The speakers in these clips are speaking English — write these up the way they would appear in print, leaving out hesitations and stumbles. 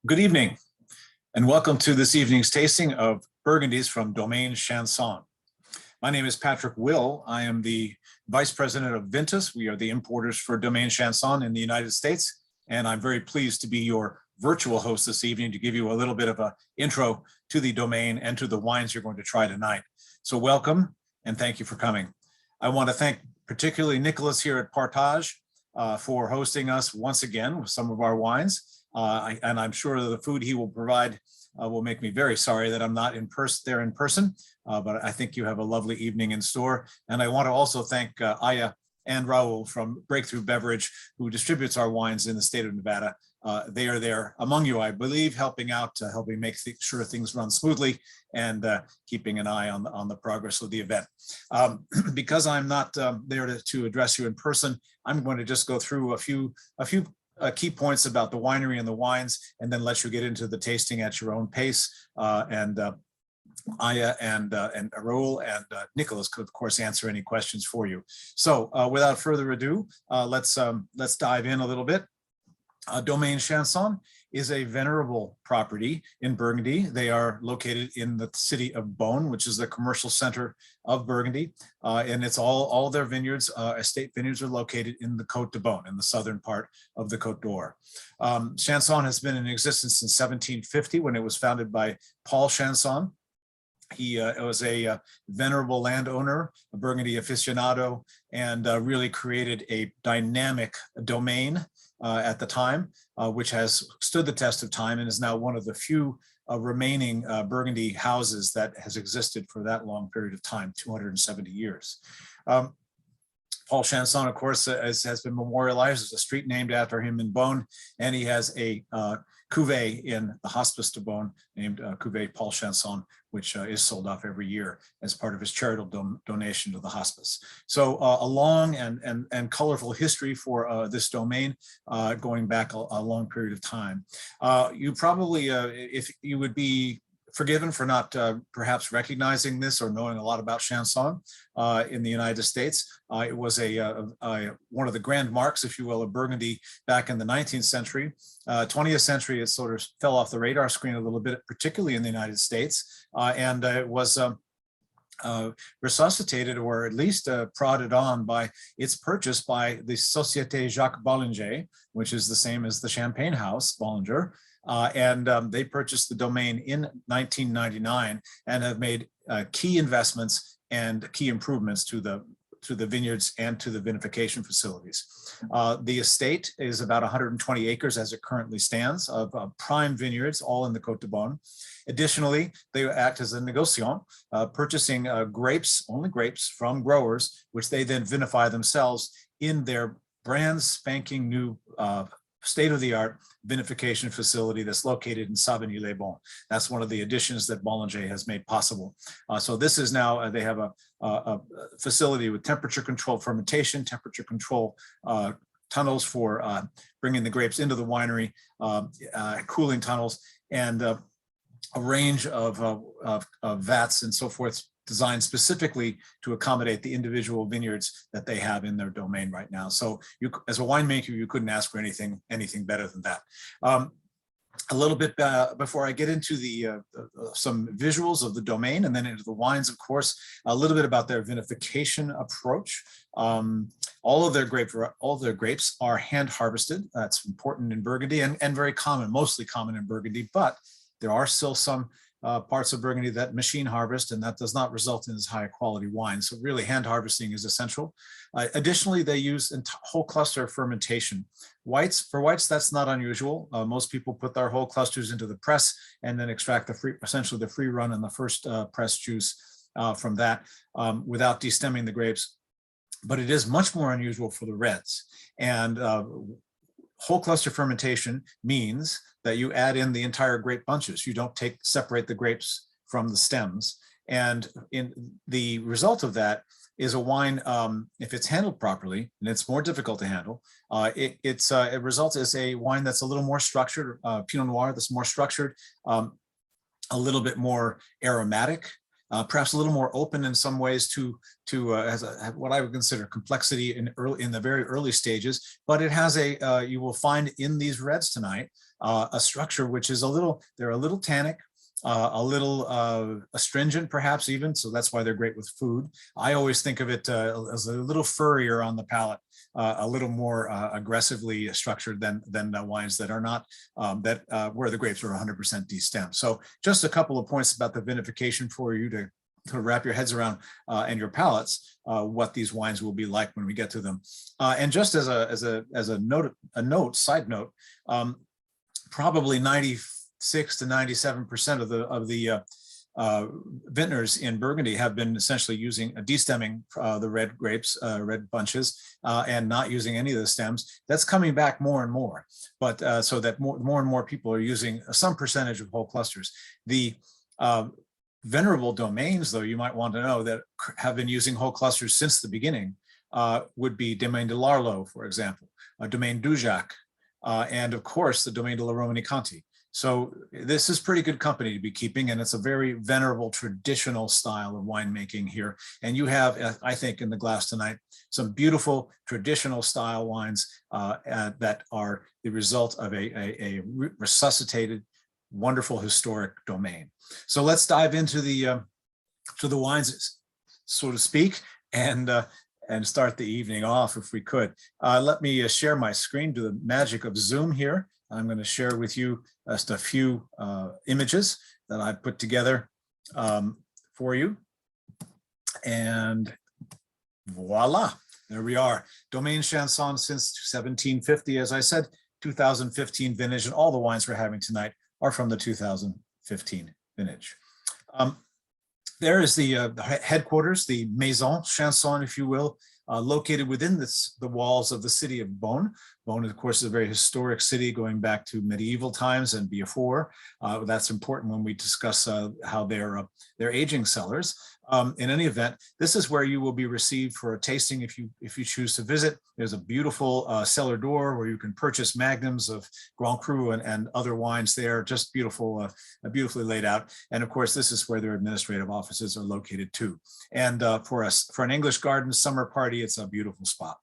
Good evening, and welcome to this evening's tasting of Burgundies from Domaine Chanson. My name is Patrick Will. I am the Vice President of Vintus. We are the importers for Domaine Chanson in the United States, and I'm very pleased to be your virtual host this evening to give you a little bit of an intro to the domain and to the wines you're going to try tonight. So welcome, and thank you for coming. I want to thank particularly Nicholas here at Partage for hosting us once again with some of our wines. And I'm sure that the food he will provide will make me very sorry that I'm not in person, but I think you have a lovely evening in store. And I want to also thank Aya and Raul from Breakthrough Beverage, who distributes our wines in the state of Nevada. They are there among you, I believe, helping out, helping make sure things run smoothly and keeping an eye on the progress of the event. Because I'm not there to address you in person, I'm going to just go through a few key points about the winery and the wines, and then let you get into the tasting at your own pace. Aya and Raul and Nicholas could, of course, answer any questions for you. So without further ado, let's dive in a little bit. Domaine Chanson is a venerable property in Burgundy. They are located in the city of Beaune, which is the commercial center of Burgundy. And it's all their vineyards, estate vineyards, are located in the Côte de Beaune, in the southern part of the Côte d'Or. Chanson has been in existence since 1750 when it was founded by Paul Chanson. He was a venerable landowner, a Burgundy aficionado, and really created a dynamic domain at the time, which has stood the test of time and is now one of the few remaining Burgundy houses that has existed for that long period of time, 270 years. Paul Chanson, of course, has been memorialized as a street named after him in Beaune, and he has a cuvee in the Hospice de Beaune named Cuvée Paul Chanson, which is sold off every year as part of his charitable donation to the hospice. So a long and colorful history for this domain, going back a long period of time. You probably, if you would be forgiven for not perhaps recognizing this or knowing a lot about Chanson in the United States. It was one of the grand marks, if you will, of Burgundy back in the 19th century. 20th century, it sort of fell off the radar screen a little bit, particularly in the United States, and it was resuscitated, or at least prodded on by its purchase by the Société Jacques Bollinger, which is the same as the Champagne House, Bollinger. They purchased the domain in 1999 and have made key investments and key improvements to the vineyards and to the vinification facilities. The estate is about 120 acres as it currently stands of prime vineyards, all in the Côte de Beaune. Additionally, they act as a negociant, purchasing grapes, only grapes, from growers, which they then vinify themselves in their brand spanking new state-of-the-art vinification facility that's located in Savigny-les-Bains. That's one of the additions that Bollinger has made possible. So this is now, they have a facility with temperature-controlled fermentation, temperature-control tunnels for bringing the grapes into the winery, cooling tunnels, and a range of vats and so forth, designed specifically to accommodate the individual vineyards that they have in their domain right now. So you, as a winemaker, you couldn't ask for anything better than that. A little bit before I get into some visuals of the domain and then into the wines, of course, a little bit about their vinification approach. All of their grapes are hand harvested. That's important in Burgundy and very common, mostly common in Burgundy, but there are still some parts of Burgundy that machine harvest, and that does not result in as high quality wine. So really hand harvesting is essential. Additionally, they use whole cluster fermentation. For whites, that's not unusual. Most people put their whole clusters into the press and then extract essentially the free run and the first press juice from that without destemming the grapes. But it is much more unusual for the reds. And whole cluster fermentation means that you add in the entire grape bunches. You don't separate the grapes from the stems. And in the result of that is a wine, if it's handled properly, and it's more difficult to handle, it results as a wine that's a little more structured, Pinot Noir that's more structured, a little bit more aromatic, perhaps a little more open in some ways to what I would consider complexity in the very early stages. But it has you will find in these reds tonight a structure which is they're a little tannic, a little astringent perhaps even, so that's why they're great with food. I always think of it as a little furrier on the palate, a little more aggressively structured than wines that are not, where the grapes are 100% destemmed. So just a couple of points about the vinification for you to wrap your heads around and your palates, what these wines will be like when we get to them. And just as a side note, probably 96 to 97% of the vintners in Burgundy have been essentially using destemming the red grapes, red bunches, and not using any of the stems. That's coming back more and more, but so that more and more people are using some percentage of whole clusters. The venerable domains, though, you might want to know, that have been using whole clusters since the beginning would be Domaine de l'Arlot, for example, Domaine Dujac, and of course the Domaine de la Romanée-Conti. So this is pretty good company to be keeping, and it's a very venerable traditional style of winemaking here. And you have, I think, in the glass tonight, some beautiful traditional style wines that are the result of a resuscitated, wonderful historic domain. So let's dive into the wines, so to speak, and start the evening off if we could. Let me share my screen, do the magic of Zoom here. I'm going to share with you just a few images that I put together for you. And voila, there we are. Domaine Chanson since 1750, as I said, 2015 vintage, and all the wines we're having tonight are from the 2015 vintage. There is the headquarters, the Maison Chanson, if you will, located within the walls of the city of Beaune. Beaune, of course, is a very historic city going back to medieval times and before. That's important when we discuss how they're aging cellars. In any event, this is where you will be received for a tasting if you choose to visit. There's a beautiful cellar door where you can purchase magnums of Grand Cru and other wines there, just beautiful, beautifully laid out. And of course, this is where their administrative offices are located too. And for an English garden summer party, it's a beautiful spot.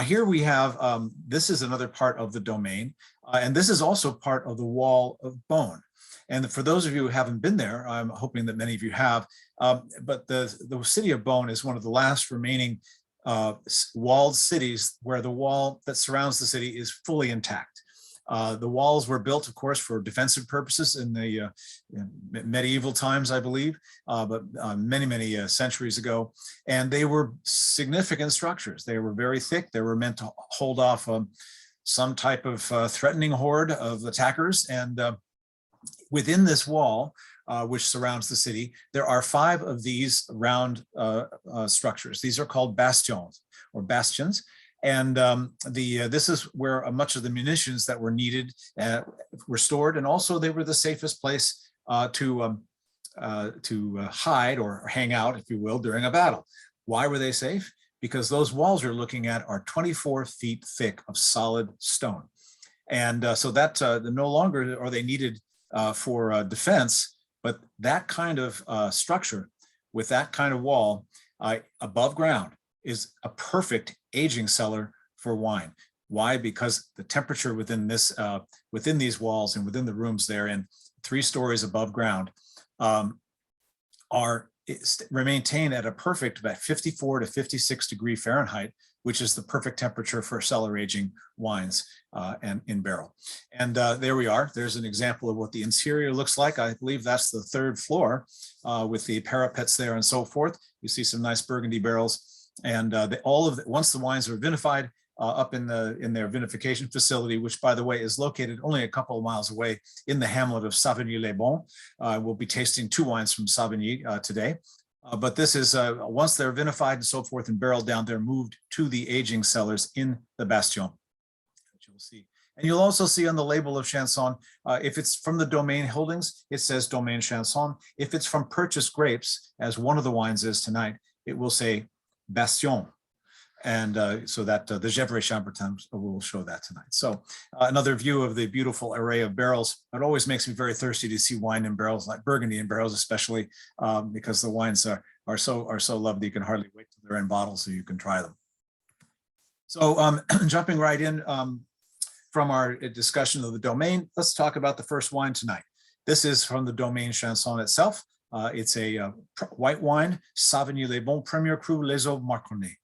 Here we have, this is another part of the domain, and this is also part of the wall of Beaune. And for those of you who haven't been there, I'm hoping that many of you have, but the city of Beaune is one of the last remaining walled cities where the wall that surrounds the city is fully intact. The walls were built, of course, for defensive purposes in the medieval times, I believe, but many, many centuries ago. And they were significant structures. They were very thick. They were meant to hold off some type of threatening horde of attackers. And within this wall, which surrounds the city, there are 5 of these round structures. These are called bastions or bastions. And this is where much of the munitions that were needed were stored, and also they were the safest place to hide or hang out, if you will, during a battle. Why were they safe? Because those walls you're looking at are 24 feet thick of solid stone, and so that no longer are they needed for defense, but that kind of structure with that kind of wall above ground is a perfect aging cellar for wine. Why? Because the temperature within these walls and within the rooms they're in, 3 stories above ground, maintained at a perfect about 54 to 56 degree Fahrenheit, which is the perfect temperature for cellar aging wines and in barrel. And there we are. There's an example of what the interior looks like. I believe that's the 3rd floor with the parapets there and so forth. You see some nice Burgundy barrels. And once the wines are vinified up in their vinification facility, which, by the way, is located only a couple of miles away in the hamlet of Savigny-les-Bains. We'll be tasting 2 wines from Savigny today. But this is, once they're vinified and so forth and barreled down, they're moved to the aging cellars in the bastion, which you'll see. And you'll also see on the label of Chanson, if it's from the domain holdings, it says Domaine Chanson. If it's from purchased grapes, as one of the wines is tonight, it will say Bastion. And so that the Gevrey Chambertin will show that tonight. So another view of the beautiful array of barrels. It always makes me very thirsty to see wine in barrels, like Burgundy in barrels, especially because the wines are so lovely. You can hardly wait till they're in bottles so you can try them. So jumping right in from our discussion of the domain, let's talk about the first wine tonight. This is from the domain Chanson itself. It's a white wine, Savigny-les-Bains Premier Cru Les Eaux Marconnais.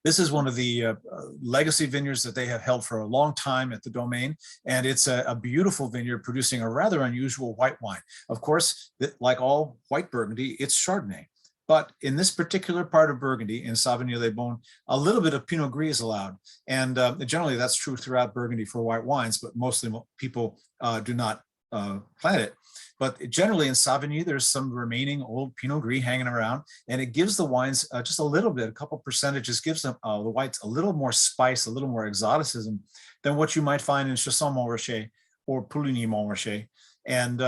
This is one of the legacy vineyards that they have held for a long time at the domain, and it's a beautiful vineyard producing a rather unusual white wine. Of course, like all white Burgundy, it's Chardonnay. But in this particular part of Burgundy, in Savigny-les-Bains, a little bit of Pinot Gris is allowed. And generally that's true throughout Burgundy for white wines, but mostly people do not plant it. But generally in Savigny, there's some remaining old Pinot Gris hanging around, and it gives the wines just a little bit, a couple percentages, gives them the whites a little more spice, a little more exoticism than what you might find in Chanson-Montrachet or Pouligny-Montrachet. And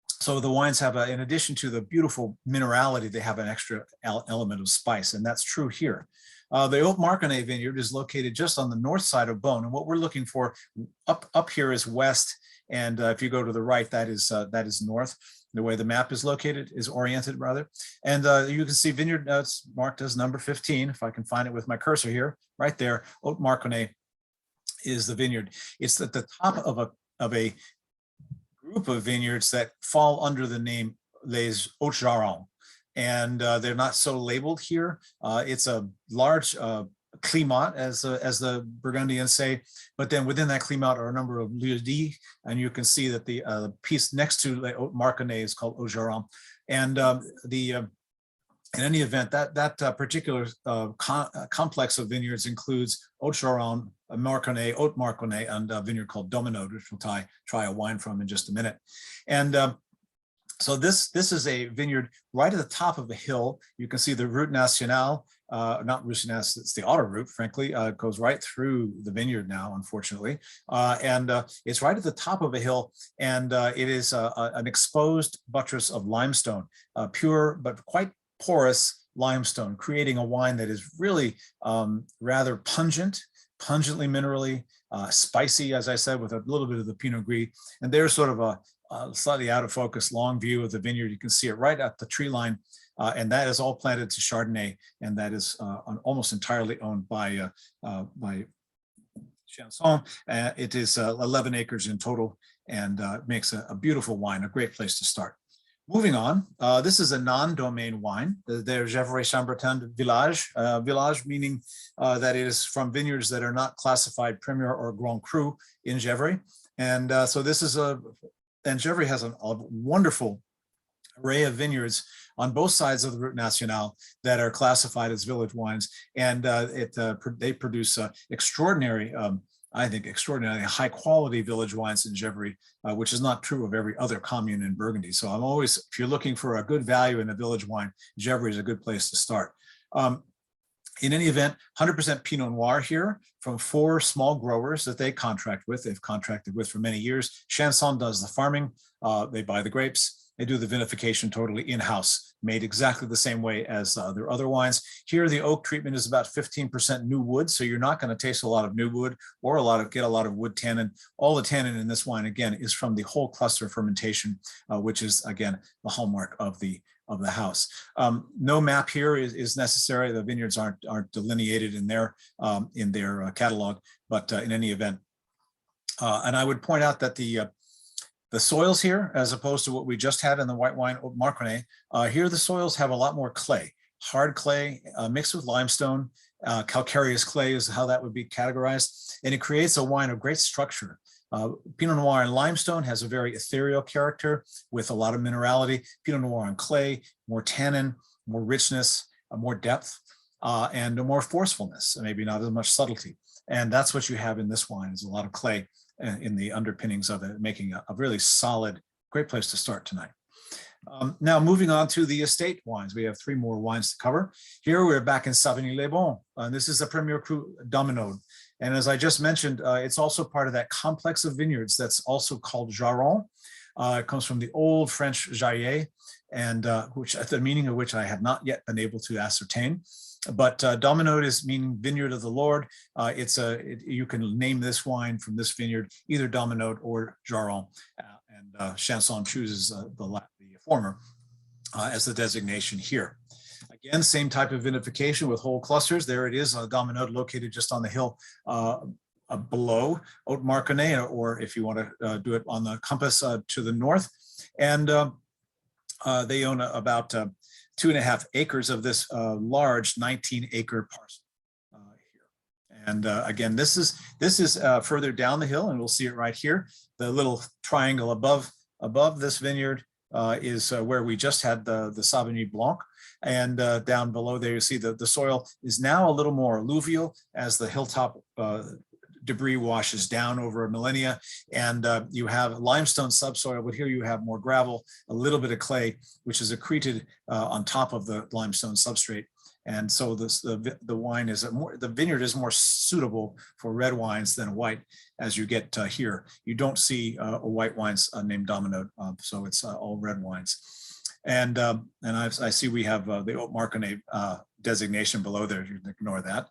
so the wines have, in addition to the beautiful minerality, they have an extra element of spice, and that's true here. The Haute Marconnais vineyard is located just on the north side of Beaune, and what we're looking for up here is west, and if you go to the right, that is north. The way the map is located is oriented rather, and you can see vineyard notes marked as number 15. If I can find it with my cursor here, right there, Haute Marconnais is the vineyard. It's at the top of a group of vineyards that fall under the name Les Hauts-Jarons, and they're not so labeled here. It's a large climat, as the Burgundians say, but then within that climat are a number of lieux-dits, and you can see that the piece next to Les Hauts-Marconnais is called Hauts-Jarons. And in any event, that particular complex of vineyards includes Hauts-Jarons, Marconnais, Haute Marconnais, and a vineyard called Dominode, which we'll try a wine from in just a minute. And so this is a vineyard right at the top of a hill. You can see the Route Nationale, not Route Nationale, it's the autoroute, frankly, goes right through the vineyard now, unfortunately. And it's right at the top of a hill, and it is an exposed buttress of limestone, pure but quite porous limestone, creating a wine that is really rather pungently minerally, spicy, as I said, with a little bit of the Pinot Gris. And there's sort of a slightly out of focus long view of the vineyard. You can see it right at the tree line, and that is all planted to Chardonnay, and that is almost entirely owned by Chanson. It is 11 acres in total, and makes a beautiful wine, a great place to start. Moving on, this is a non-domain wine, the Gevrey Chambertin Village. Village meaning that it is from vineyards that are not classified Premier or Grand Cru in Gevrey. And so this is and Gevrey has a wonderful array of vineyards on both sides of the Route Nationale that are classified as village wines. And they produce extraordinary, I think, extraordinarily high quality village wines in Gevrey, which is not true of every other commune in Burgundy. So I'm always, if you're looking for a good value in a village wine, Gevrey is a good place to start. In any event, 100% Pinot Noir here from 4 small growers that they contract with. They've contracted with for many years. Chanson does the farming. They buy the grapes. They do the vinification totally in-house, made exactly the same way as their other wines. Here, the oak treatment is about 15% new wood, so you're not going to taste a lot of new wood or get a lot of wood tannin. All the tannin in this wine, again, is from the whole cluster fermentation, which is, again, the hallmark of the house. No map here is necessary. The vineyards aren't delineated in their catalog, but in any event, and I would point out that the soils here, as opposed to what we just had in the white wine Haute Marconnais, here the soils have a lot more clay, hard clay mixed with limestone. Calcareous clay is how that would be categorized, and it creates a wine of great structure. Pinot Noir and limestone has a very ethereal character with a lot of minerality. Pinot Noir and clay, more tannin, more richness, more depth, and more forcefulness, and maybe not as much subtlety. And that's what you have in this wine, is a lot of clay in the underpinnings of it, making a really solid, great place to start tonight. Now moving on to the estate wines. We have 3 more wines to cover. Here we're back in Savigny-les-Bains. This is a Premier Cru Dominode. And as I just mentioned, it's also part of that complex of vineyards that's also called Jarron. It comes from the old French jaillet, and which the meaning of which I have not yet been able to ascertain. But Dominode is meaning vineyard of the Lord. You can name this wine from this vineyard, either Dominode or Jaron. And Chanson chooses the former as the designation here. Again, same type of vinification with whole clusters. There it is, Dominode located just on the hill below Haute Marconnet, or if you want to do it on the compass to the north. And they own about 2.5 acres of this large 19-acre parcel here. And again, this is further down the hill, and we'll see it right here. The little triangle above this vineyard is where we just had the Sauvignon Blanc. And down below there, you see the soil is now a little more alluvial as the hilltop debris washes down over millennia, and you have limestone subsoil, but here you have more gravel, a little bit of clay, which is accreted on top of the limestone substrate. And so the wine is the vineyard is more suitable for red wines than white. As you get here, you don't see white wines named Dominode, so it's all red wines. And I see we have the Haute Marconnet designation below there. You can ignore that.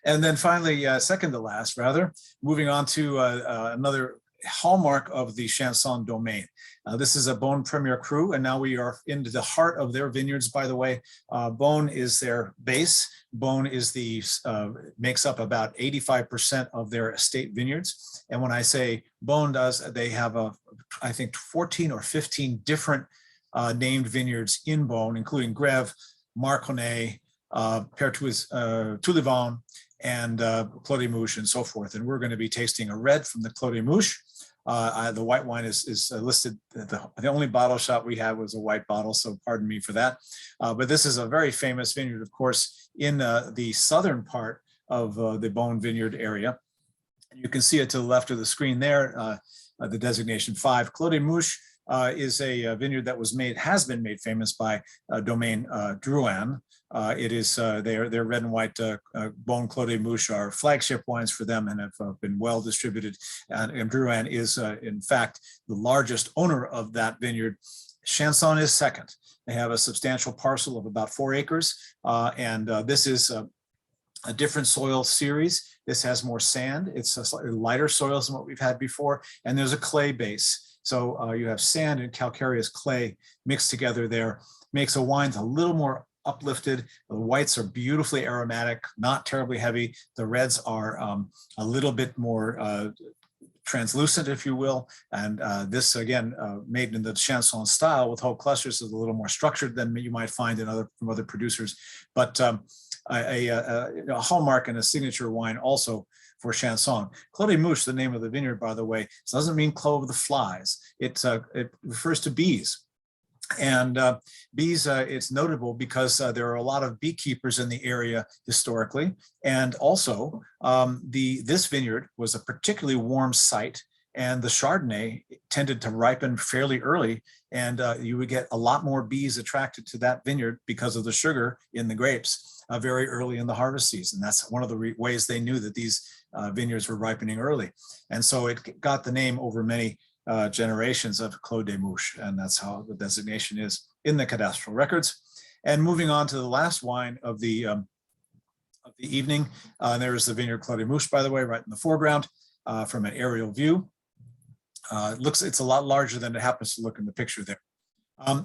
And then finally, second to last, rather, moving on to another hallmark of the Chanson domain. This is a Beaune Premier Cru, and now we are into the heart of their vineyards, by the way. Beaune is their base. Beaune is makes up about 85% of their estate vineyards. And when I say Beaune they have I think 14 or 15 different named vineyards in Beaune, including Grève, Marconnet, Toulivant, and Clos des Mouches, and so forth. And we're going to be tasting a red from the Clos des Mouches. The white wine is listed. The only bottle shot we had was a white bottle, so pardon me for that. But this is a very famous vineyard, of course, in the southern part of the Beaune vineyard area. And you can see it to the left of the screen there, the designation 5. Clos des Mouches is a vineyard that has been made famous by Domaine Drouhin. It is their red and white Beaune Clos des Mouches are flagship wines for them and have been well distributed. And Drouhin is, in fact, the largest owner of that vineyard. Chanson is second. They have a substantial parcel of about 4 acres, and this is a different soil series. This has more sand. It's a slightly lighter soils than what we've had before, and there's a clay base. So you have sand and calcareous clay mixed together there, makes a wine a little more uplifted. The whites are beautifully aromatic, not terribly heavy. The reds are a little bit more translucent, if you will. And this, again, made in the Chanson style with whole clusters, is a little more structured than you might find from other producers. But a hallmark and a signature wine also for Chanson. Clos des Mouches, the name of the vineyard, by the way, doesn't mean clove of the flies. It refers to bees. And bees, it's notable because there are a lot of beekeepers in the area historically. And also, this vineyard was a particularly warm site, and the Chardonnay tended to ripen fairly early, and you would get a lot more bees attracted to that vineyard because of the sugar in the grapes very early in the harvest season. That's one of the ways they knew that these vineyards were ripening early. And so it got the name over many generations of Clos des Mouches, and that's how the designation is in the cadastral records. And moving on to the last wine of the evening, there's the vineyard Clos des Mouches, by the way, right in the foreground from an aerial view. It's a lot larger than it happens to look in the picture there.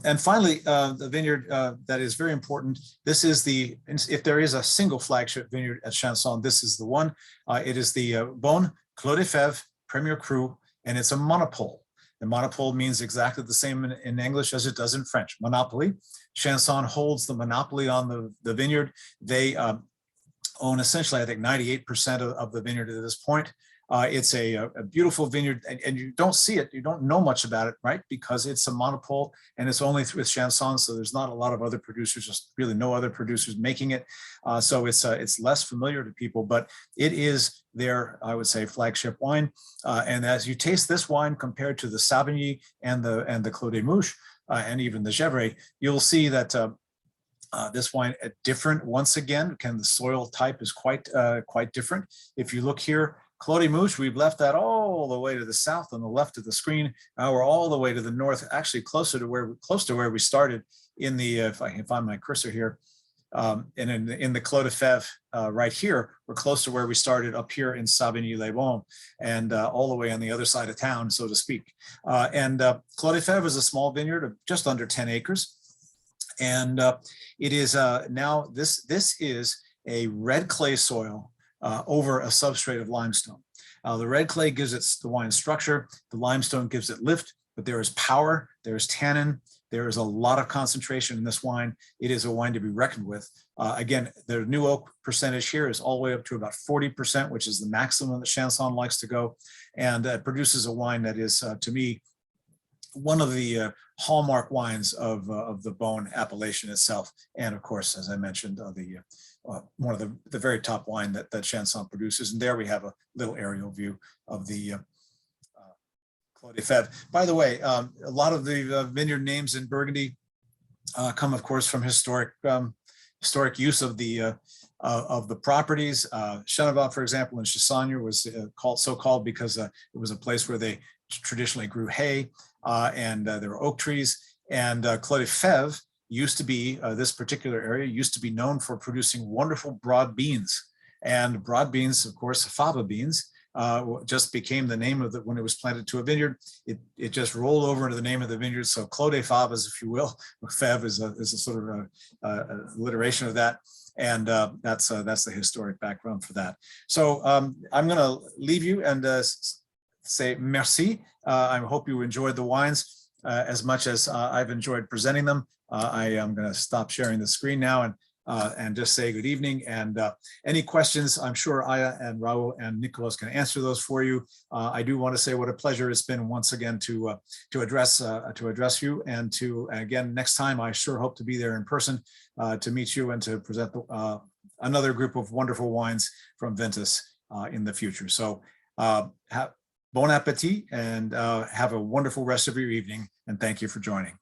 And finally, the vineyard that is very important. This is if there is a single flagship vineyard at Chanson, this is the one. It is the Beaune Clos des Fèves Premier Cru, and it's a monopole. The monopole means exactly the same in English as it does in French, monopoly. Chanson holds the monopoly on the vineyard. They own essentially, I think, 98% of the vineyard at this point. It's a beautiful vineyard, and you don't see it, you don't know much about it, right? Because it's a monopole and it's only with Chanson, so there's not a lot of other producers, just really no other producers making it. So it's less familiar to people, but it is their, I would say, flagship wine. And as you taste this wine compared to the Savigny and the Clos des Mouches and even the Gevrey, you'll see that this wine different once again. The soil type is quite different. If you look here, Clos des Mouches, we've left that all the way to the south on the left of the screen. Now we're all the way to the north, actually close to where we started in the, if I can find my cursor here, And in the Clos de Fèves right here, we're close to where we started up here in Savigny-les-Bains, and all the way on the other side of town, so to speak. Clos de Fèves is a small vineyard of just under 10 acres. And it is now, this is a red clay soil over a substrate of limestone. The red clay gives it the wine structure, the limestone gives it lift, but there is power, there is tannin, there is a lot of concentration in this wine. It is a wine to be reckoned with. Again, the new oak percentage here is all the way up to about 40%, which is the maximum that Chanson likes to go. And it produces a wine that is, to me, one of the hallmark wines of the Beaune appellation itself. And of course, as I mentioned, one of the very top wine that Chanson produces. And there we have a little aerial view of the Clos de Fèves. By the way, a lot of the vineyard names in Burgundy come, of course, from historic use of the properties. Chenevat, for example, in Chassagne was so called because it was a place where they traditionally grew hay, and there were oak trees. And Clos de Fèves used to be, this particular area used to be known for producing wonderful broad beans. And broad beans, of course, fava beans, just became the name of when it was planted to a vineyard. It just rolled over into the name of the vineyard. So Clos de Faves, if you will, Fèves is a sort of alliteration of that. And that's the historic background for that. So I'm going to leave you and say merci. I hope you enjoyed the wines as much as I've enjoyed presenting them. I am going to stop sharing the screen now and just say good evening. And any questions, I'm sure Aya and Raul and Nicolas can answer those for you. I do want to say what a pleasure it's been once again to address you, and again next time I sure hope to be there in person to meet you and to present another group of wonderful wines from Ventus in the future. So bon appetit, and have a wonderful rest of your evening, and thank you for joining.